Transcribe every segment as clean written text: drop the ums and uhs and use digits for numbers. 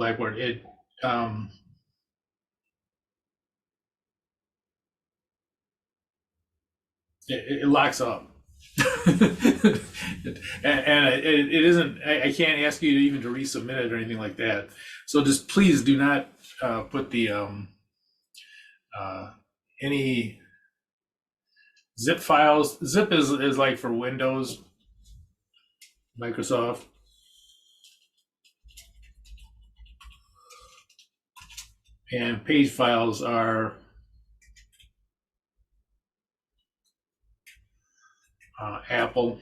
Blackboard, it locks up. And it isn't, I can't ask you even to resubmit it or anything like that. So just please do not put the any zip files. Zip is like for Windows, Microsoft. And page files are Apple.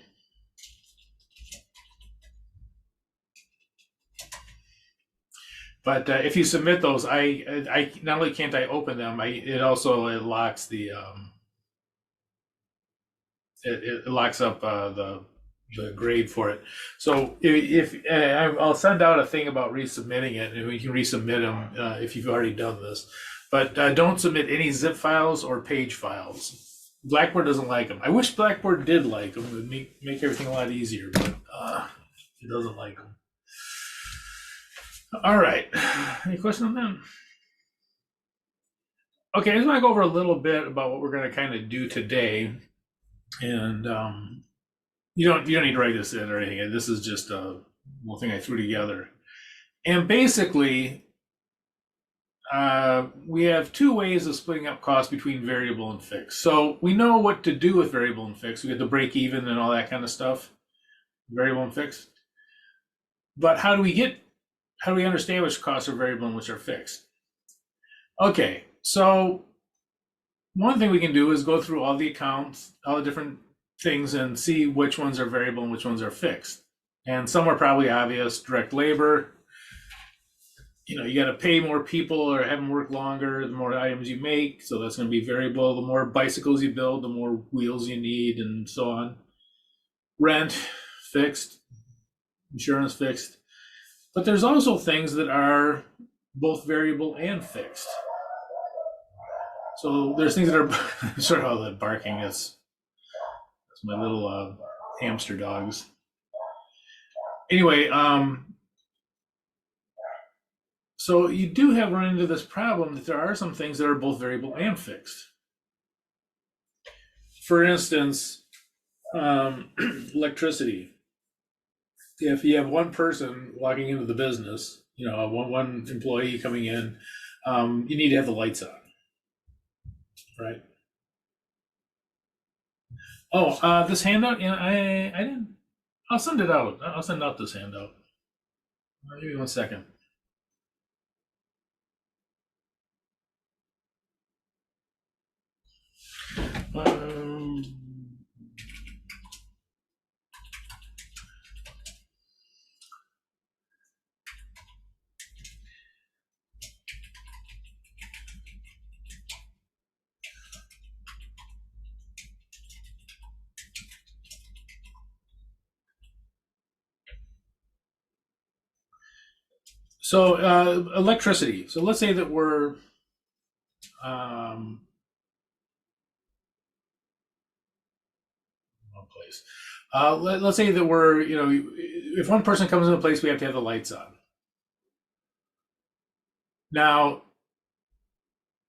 But if you submit those, I not only can't I open them, it also locks the it locks up the grade for it. So if I'll send out a thing about resubmitting it, and we can resubmit them if you've already done this. But don't submit any zip files or page files. Blackboard doesn't like them. I wish Blackboard did like them. It would make everything a lot easier, but it doesn't like them. All right. Any questions on that? Okay, I just want to go over a little bit about what we're going to kind of do today. And you don't need to write this in or anything. This is just a little thing I threw together. And basically, we have two ways of splitting up costs between variable and fixed. So we know what to do with variable and fixed. We get the break even and all that kind of stuff, variable and fixed. But how do we understand which costs are variable and which are fixed? Okay, so one thing we can do is go through all the accounts, all the different things, and see which ones are variable and which ones are fixed. And some are probably obvious. Direct labor, you got to pay more people or have them work longer, the more items you make, so that's going to be variable. The more bicycles you build, the more wheels you need, and so on. Rent, fixed. Insurance, fixed. But there's also things that are both variable and fixed. So there's things that are sort of all that barking. That's my little hamster dogs. Anyway, so you do have run into this problem that there are some things that are both variable and fixed. For instance, electricity. If you have one person walking into the business, one employee coming in, you need to have the lights on, right? Oh, this handout, I didn't. I'll send it out. I'll send out this handout. Give me 1 second. So electricity. So let's say that we're one place. Let's say that we're, if one person comes into a place, we have to have the lights on. Now,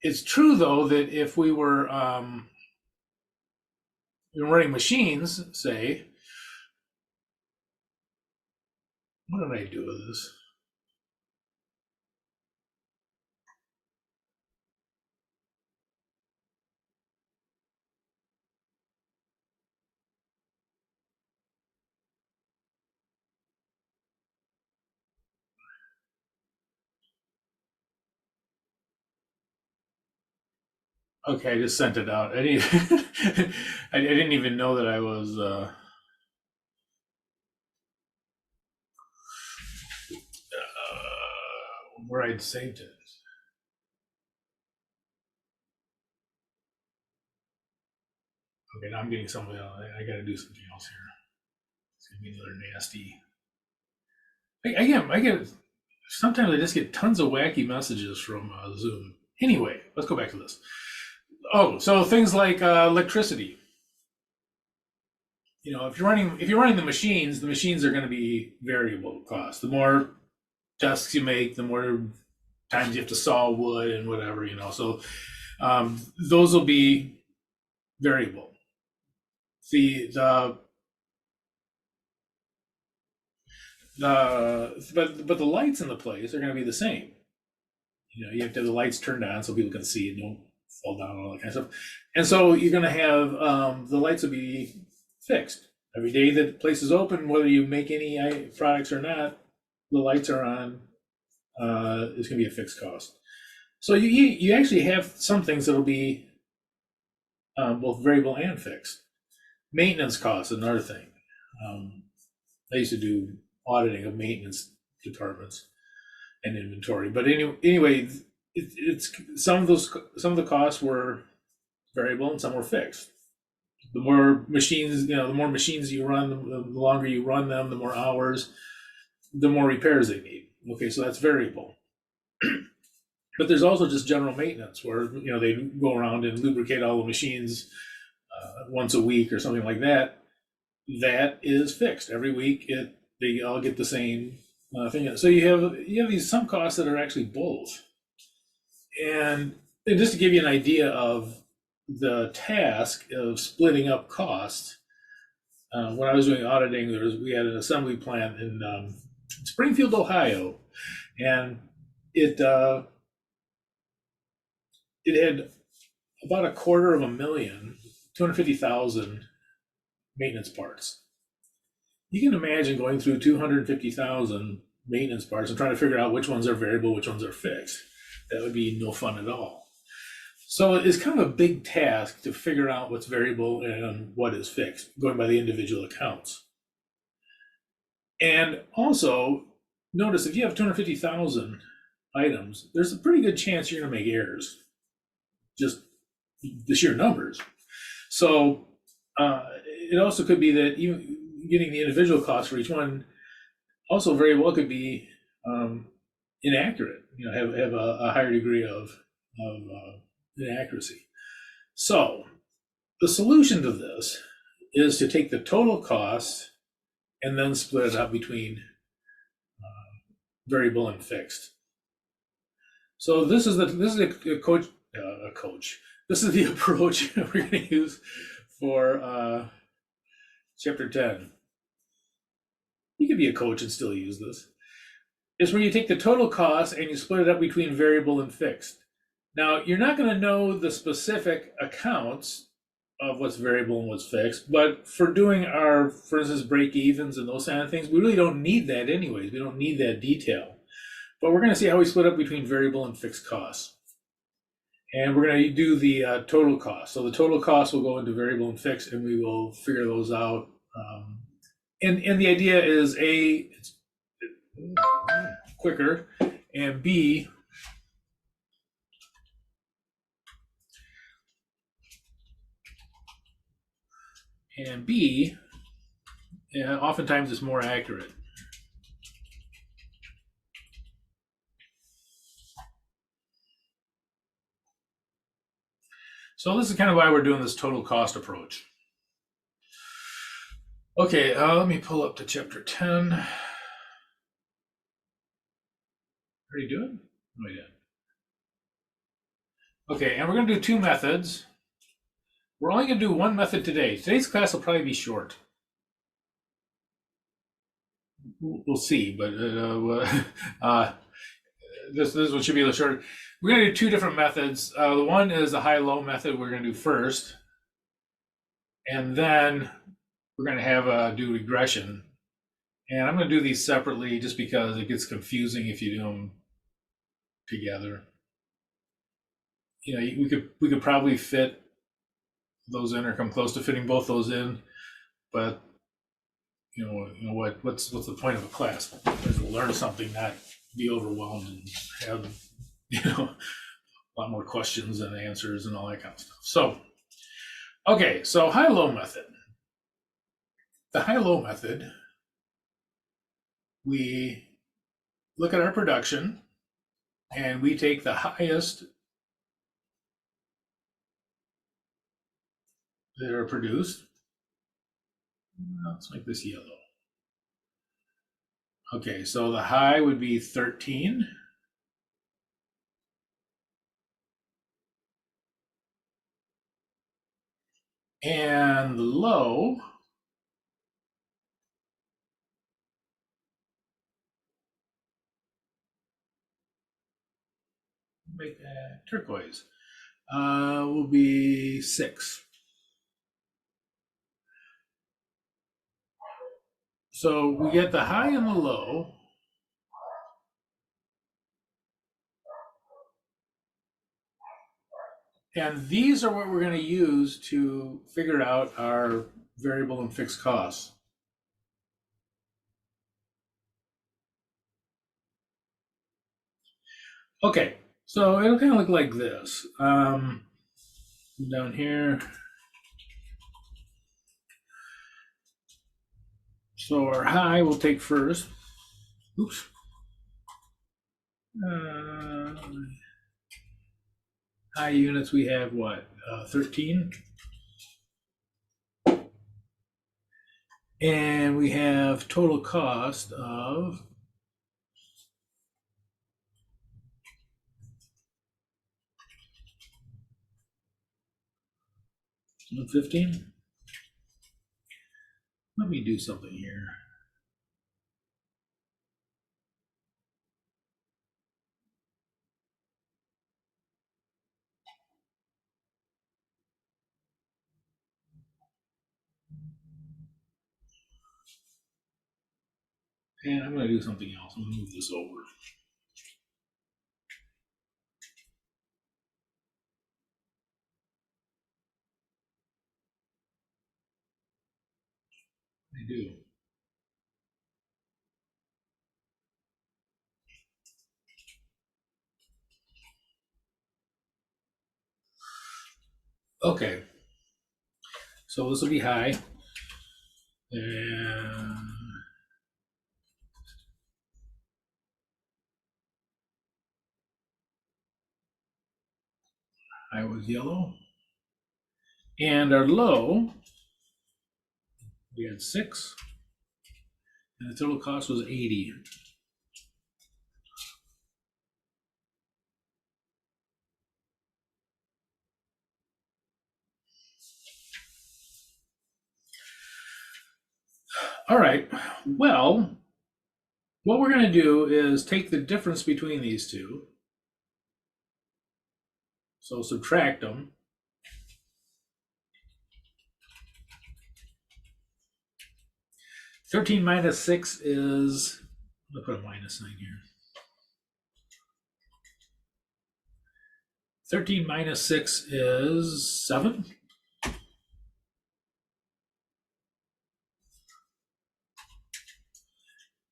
it's true though that if we were running machines, say, what did I do with this? Okay, I just sent it out. I didn't even know that I was where I'd saved it. Okay, now I'm getting something else. I got to do something else here. It's gonna be another nasty. I get sometimes I just get tons of wacky messages from Zoom. Anyway, let's go back to this. Oh, so things like electricity. If you're running the machines are going to be variable cost. The more desks you make, the more times you have to saw wood and whatever, So those will be variable. But the lights in the place are going to be the same. You have to have the lights turned on so people can see and don't fall down and all that kind of stuff. And so you're going to have the lights will be fixed every day that the place is open, whether you make any products or not. The lights are on. It's going to be a fixed cost. So you actually have some things that'll be both variable and fixed. Maintenance costs, another thing. I used to do auditing of maintenance departments and inventory, but anyway, it's some of the costs were variable and some were fixed. The more machines, the more machines you run, the longer you run them, the more hours, the more repairs they need. Okay, so that's variable. But there's also just general maintenance where they go around and lubricate all the machines once a week or something like that. That is fixed every week. They all get the same thing. So you have these some costs that are actually both. And just to give you an idea of the task of splitting up costs, when I was doing auditing, we had an assembly plant in Springfield, Ohio, and it had about $250,000, 250,000 maintenance parts. You can imagine going through 250,000 maintenance parts and trying to figure out which ones are variable, which ones are fixed. That would be no fun at all. So it's kind of a big task to figure out what's variable and what is fixed, going by the individual accounts. And also, notice if you have 250,000 items, there's a pretty good chance you're going to make errors, just the sheer numbers. So it also could be that even getting the individual costs for each one also very well could be inaccurate, have a higher degree of inaccuracy. So the solution to this is to take the total cost and then split it up between variable and fixed. So this is a coach. This is the approach we're going to use for chapter 10. You could be a coach and still use this. It's where you take the total cost and you split it up between variable and fixed. Now, you're not going to know the specific accounts of what's variable and what's fixed, but for doing our, for instance, break evens and those kind of things, we really don't need that anyways. We don't need that detail. But we're going to see how we split up between variable and fixed costs. And we're going to do the total cost. So the total cost will go into variable and fixed, and we will figure those out. And the idea is A, it's quicker, and B, oftentimes it's more accurate. So this is kind of why we're doing this total cost approach. Okay, let me pull up to chapter 10. Already do it? No, we didn't. Okay, and we're going to do two methods. We're only going to do one method today. Today's class will probably be short. We'll see, but this is what should be a little shorter. We're going to do two different methods. The one is the high-low method we're going to do first, and then we're going to have do regression. And I'm going to do these separately just because it gets confusing if you do them together. We could probably fit those in or come close to fitting both those in, but what's the point of a class? We'll learn something, not be overwhelmed and have a lot more questions and answers and all that kind of stuff. So, okay, so high-low method. The high-low method, we look at our production and we take the highest that are produced. Let's make this yellow. Okay, so the high would be 13. And the low make that turquoise. Will be 6. So we get the high and the low. And these are what we're going to use to figure out our variable and fixed costs. Okay, so it'll kind of look like this. Down here. So our high we'll take first. Oops. High units we have what? 13. And we have total cost of 115. Let me do something here. And I'm going to do something else. I'm going to move this over. I do. Okay. So this will be high. And high was yellow. And our low, we had 6. And the total cost was 80. All right. Well, what we're going to do is take the difference between these two. So subtract them. $13 minus 6 is, I'm going to put a minus sign here. 13 minus 6 is 7.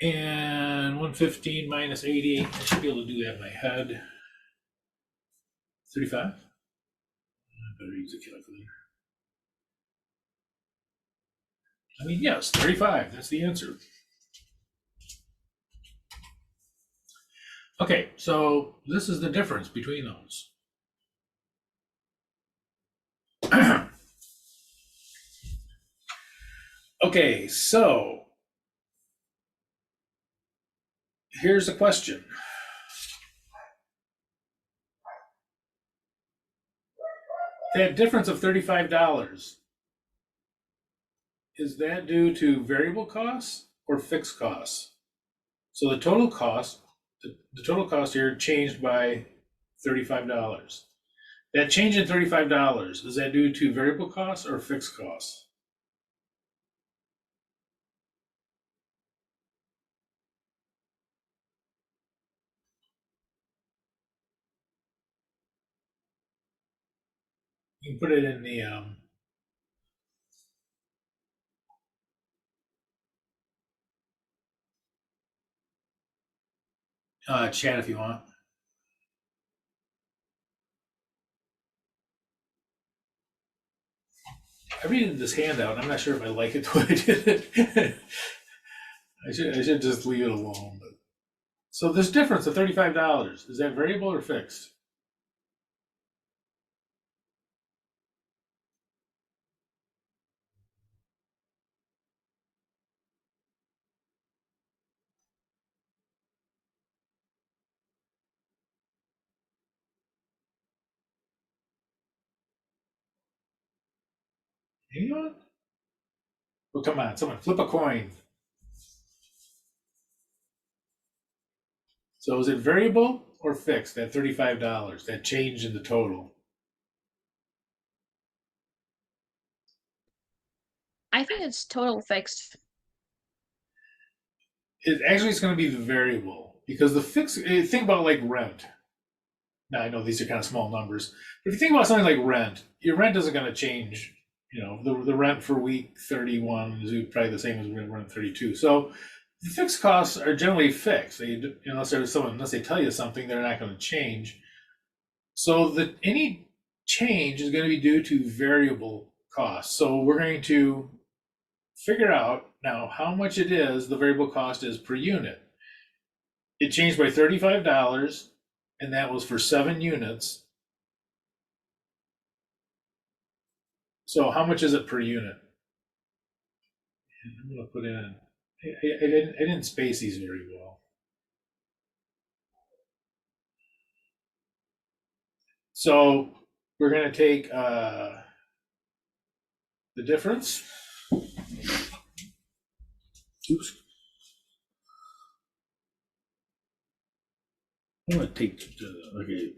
And 115 minus 80, I should be able to do that in my head. 35. I better use a calculator. I mean, yes, 35. That's the answer. Okay, so this is the difference between those. Okay, so here's the question. That difference of $35, is that due to variable costs or fixed costs? So the total cost here changed by $35. That change in $35, is that due to variable costs or fixed costs? You can put it in the chat if you want. I read this handout. I'm not sure if I like it the way I did it. I should just leave it alone. But so this difference of $35, is that variable or fixed? Anyone? Well, come on, someone flip a coin. So is it variable or fixed, that $35, that change in the total? I think it's total fixed. It actually is going to be the variable because the fixed, think about like rent. Now I know these are kind of small numbers, but if you think about something like rent, your rent isn't going to change. You know, the rent for week 31 is probably the same as rent 32. So the fixed costs are generally fixed. Unless they tell you something, they're not going to change. So that any change is going to be due to variable costs. So we're going to figure out now how much it is the variable cost is per unit. It changed by $35, and that was for 7 units. So how much is it per unit? And I'm going to put in, I didn't space these very well. So we're going to take the difference. Oops. I'm going to take, okay.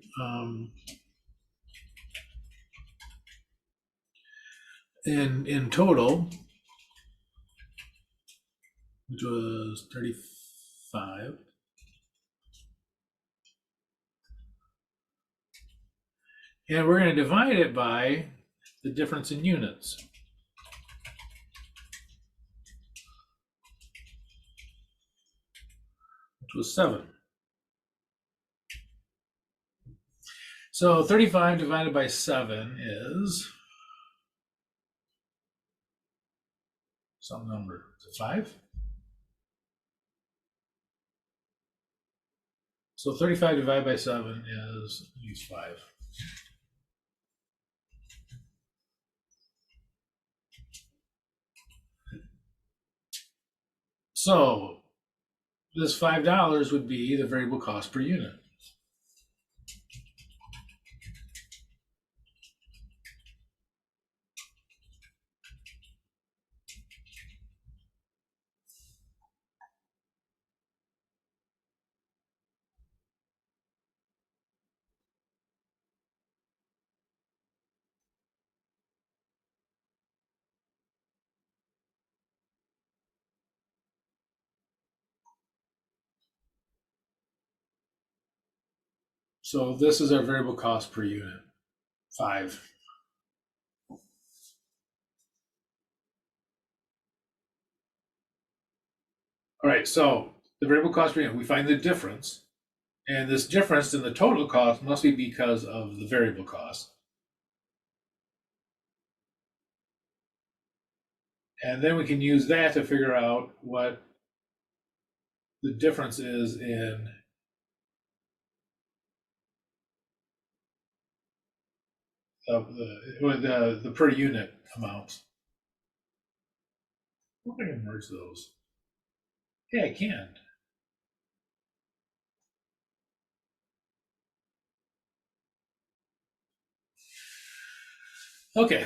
In total, which was 35. And we're going to divide it by the difference in units. Which was 7. So 35 divided by 7 is some number. Is it 5? So 35 divided by 7 is 5. So this $5 would be the variable cost per unit. So this is our variable cost per unit, 5. All right, so the variable cost per unit, we find the difference. And this difference in the total cost must be because of the variable cost. And then we can use that to figure out what the difference is in the per unit amounts. I hope I can merge those. Yeah, I can. Okay.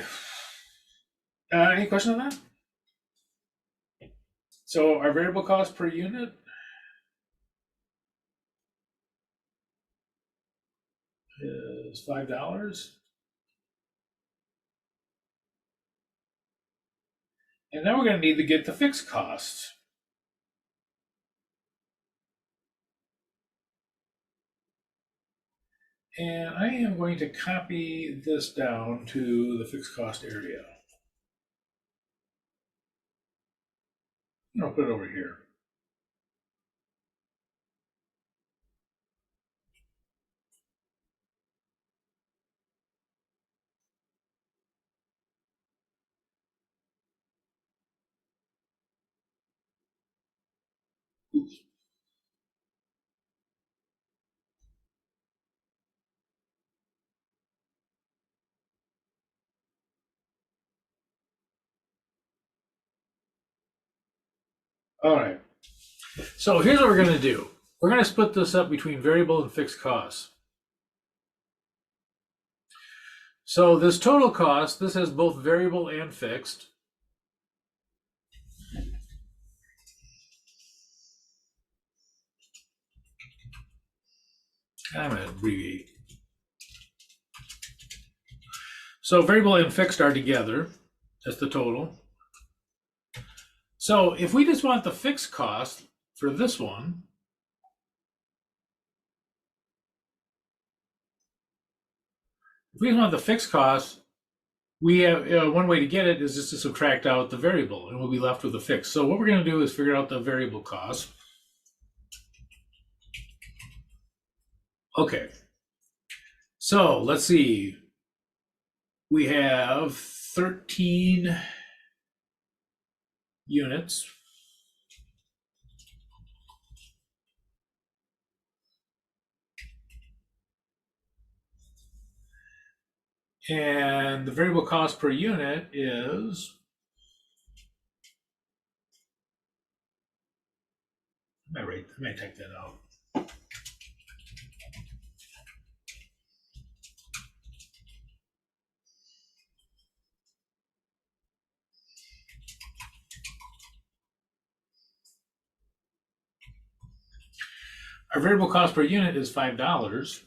Any question on that? So our variable cost per unit is $5. And now we're going to need to get the fixed costs. And I am going to copy this down to the fixed cost area. I'll put it over here. Oops. All right. So here's what we're going to do. We're going to split this up between variable and fixed costs. So this total cost, this has both variable and fixed. I'm going to abbreviate. So variable and fixed are together. That's the total. So if we just want the fixed cost for this one, if we want the fixed cost, we have one way to get it is just to subtract out the variable, and we'll be left with the fixed. So what we're going to do is figure out the variable cost. Okay. So let's see. We have 13 units. And the variable cost per unit is, I might type that out. Our variable cost per unit is $5.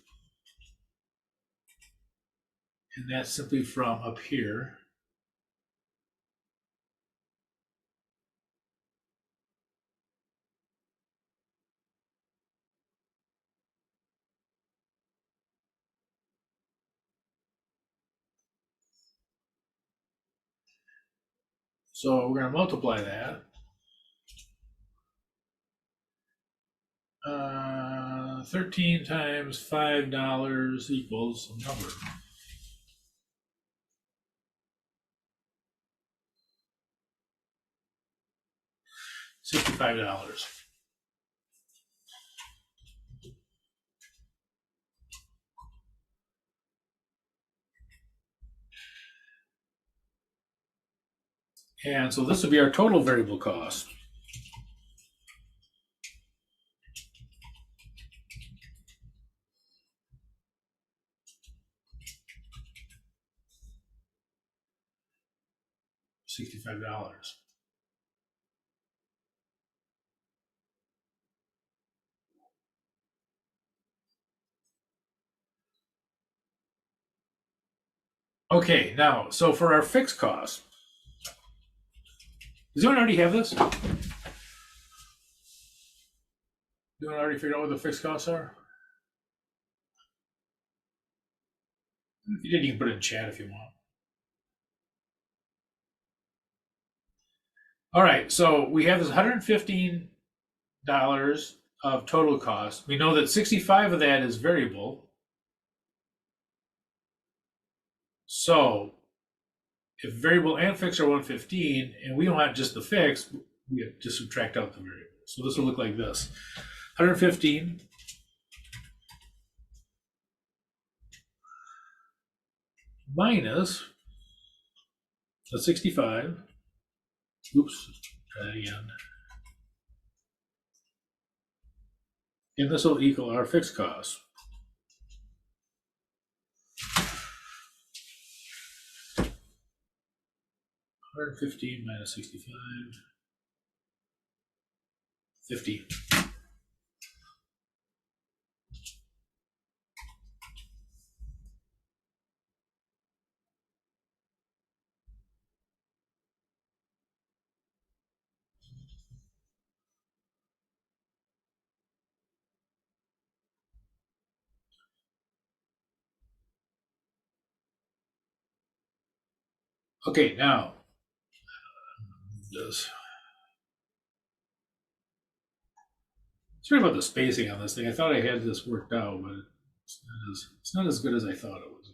And that's simply from up here. So we're going to multiply that. 13 times $5 equals a number. $65. And so this would be our total variable cost. $65. Okay, now, so for our fixed cost, does anyone already have this? Does anyone already figure out what the fixed costs are? If you did, you can put it in chat if you want. All right, so we have this $115 of total cost. We know that 65 of that is variable. So if variable and fixed are 115, and we don't want just the fixed, we have to subtract out the variable. So this will look like this: 115 minus the 65. Oops, try that again. And this will equal our fixed cost. $115 minus 65, 50. Okay, now this. Sorry about the spacing on this thing. I thought I had this worked out, but it's not as good as I thought it was.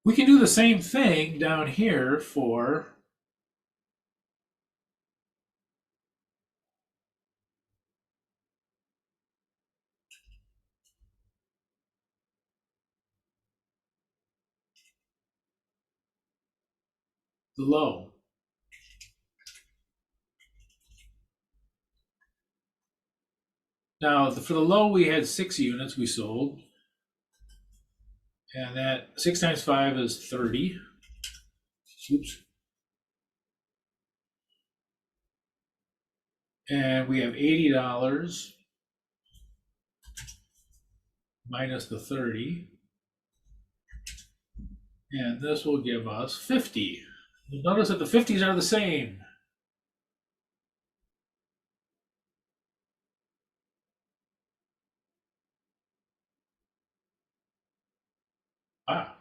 We can do the same thing down here for the low. Now, for the low, we had 6 units we sold. And that 6 times 5 is 30. Oops. And we have $80 minus the 30. And this will give us 50. Notice that the 50s are the same. Ah.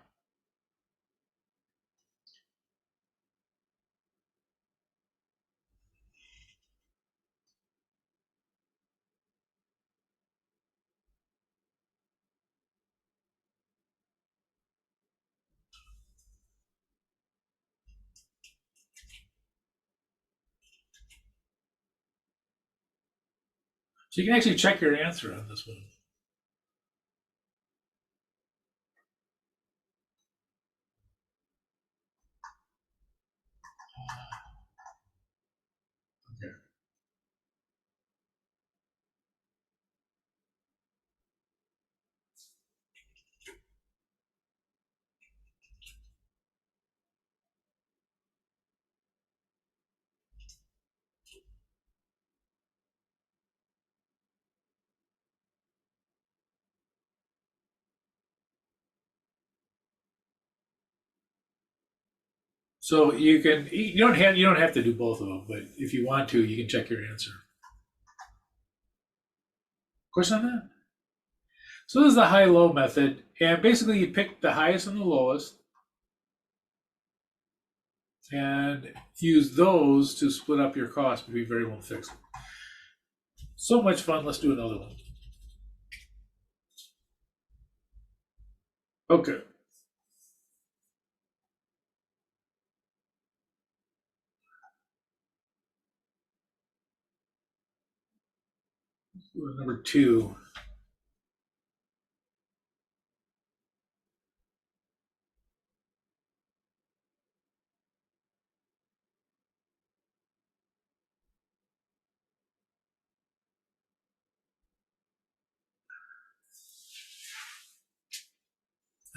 So you can actually check your answer on this one. Okay. So you don't have to do both of them, but if you want to, you can check your answer. Question on that? So this is the high-low method, and basically you pick the highest and the lowest, and use those to split up your cost between variable and fixed. So much fun. Let's do another one. Okay. Number 2.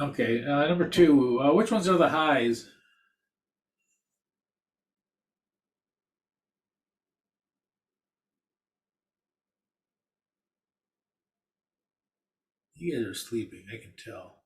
Okay, number 2. Which ones are the highs? You guys are sleeping, I can tell.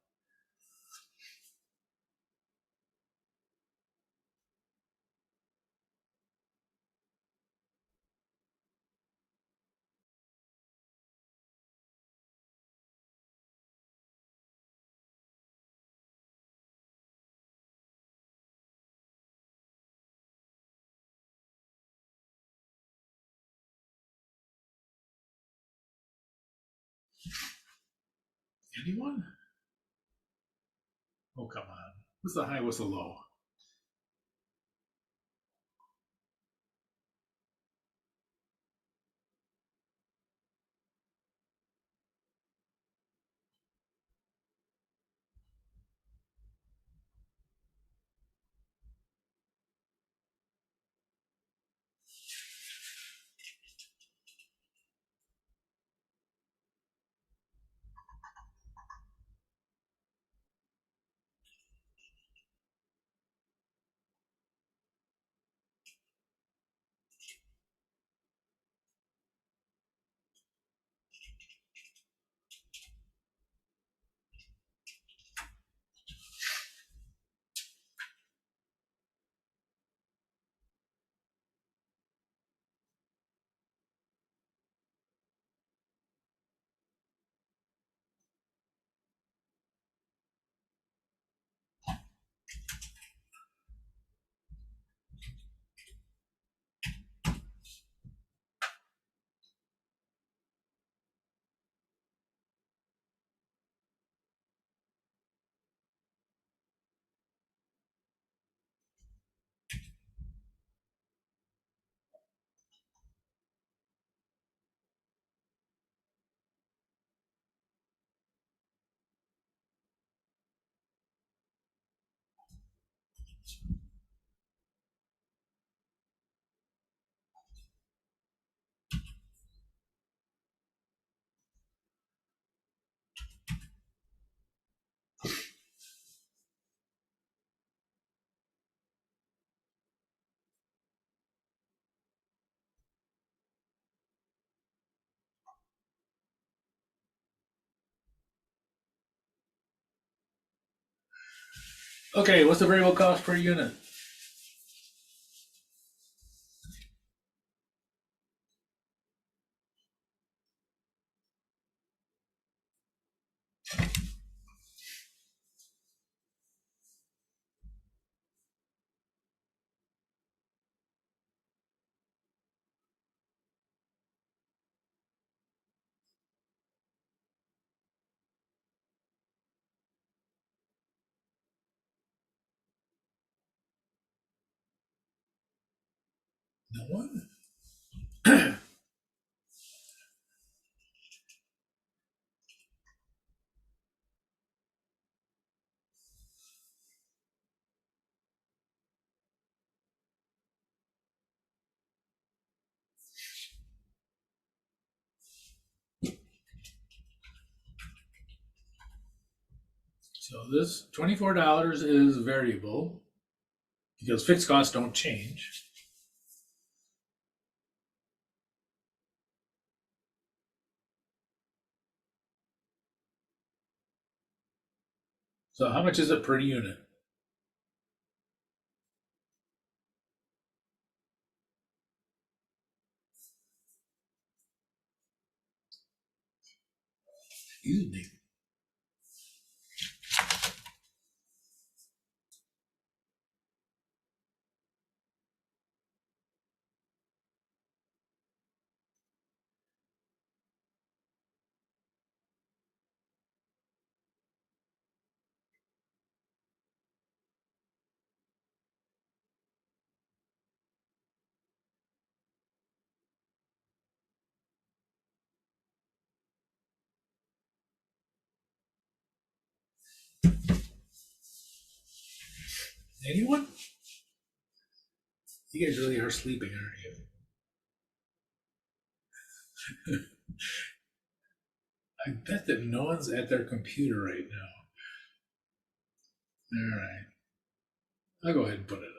Anyone? Oh, come on. What's the high? What's the low? Okay, what's the variable cost per unit? No one? So this $24 is variable because fixed costs don't change. So how much is it per unit? Excuse me. Anyone? You guys really are sleeping, aren't you? I bet that no one's at their computer right now. All right. I'll go ahead and put it up.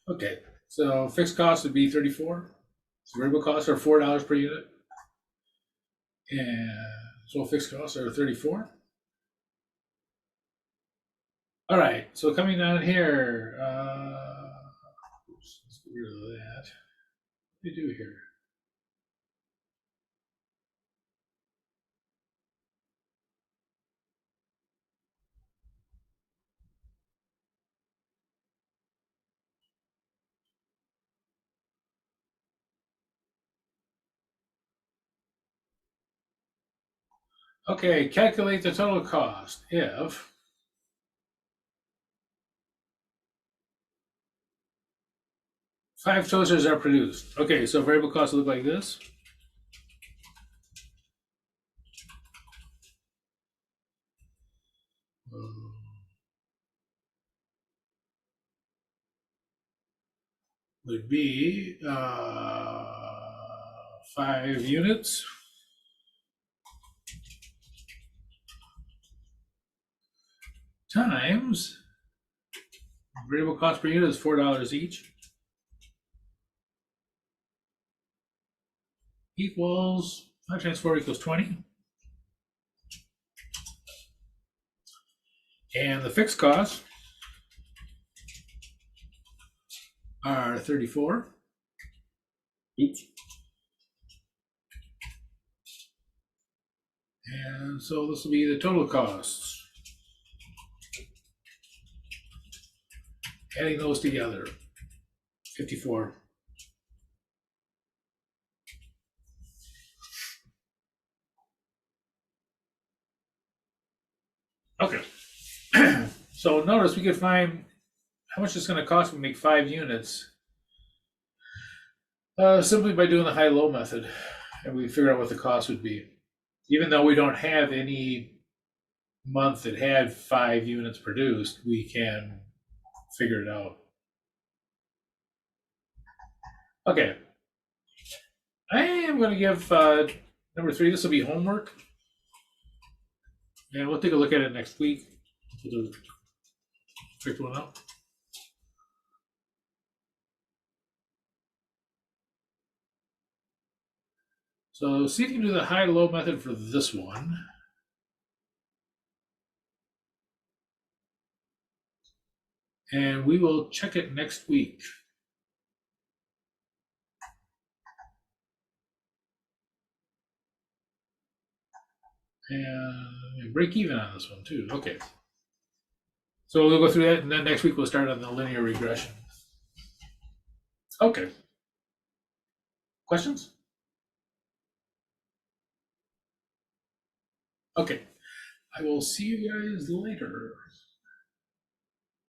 Okay, so fixed cost would be 34. So variable costs are $4 per unit. And so fixed costs are 34. All right, so coming down here, oops, let's get rid of that. What do you do here? Okay, calculate the total cost if five toasters are produced. Okay, so variable costs look like this. Would be 5 units times variable cost per unit is $4 each equals 5 times 4 equals 20. And the fixed costs are 34 each. And so this will be the total costs. Adding those together, 54. Okay. So notice we could find how much it's going to cost when we make 5 units simply by doing the high-low method. And we figure out what the cost would be. Even though we don't have any month that had 5 units produced, we can figure it out. Okay. I am going to give number 3, this will be homework. And we'll take a look at it next week. We'll pick one up. So see if you can do the high-low method for this one. And we will check it next week. And break even on this one too. Okay. So we'll go through that, and then next week we'll start on the linear regression. Okay. Questions? Okay. I will see you guys later.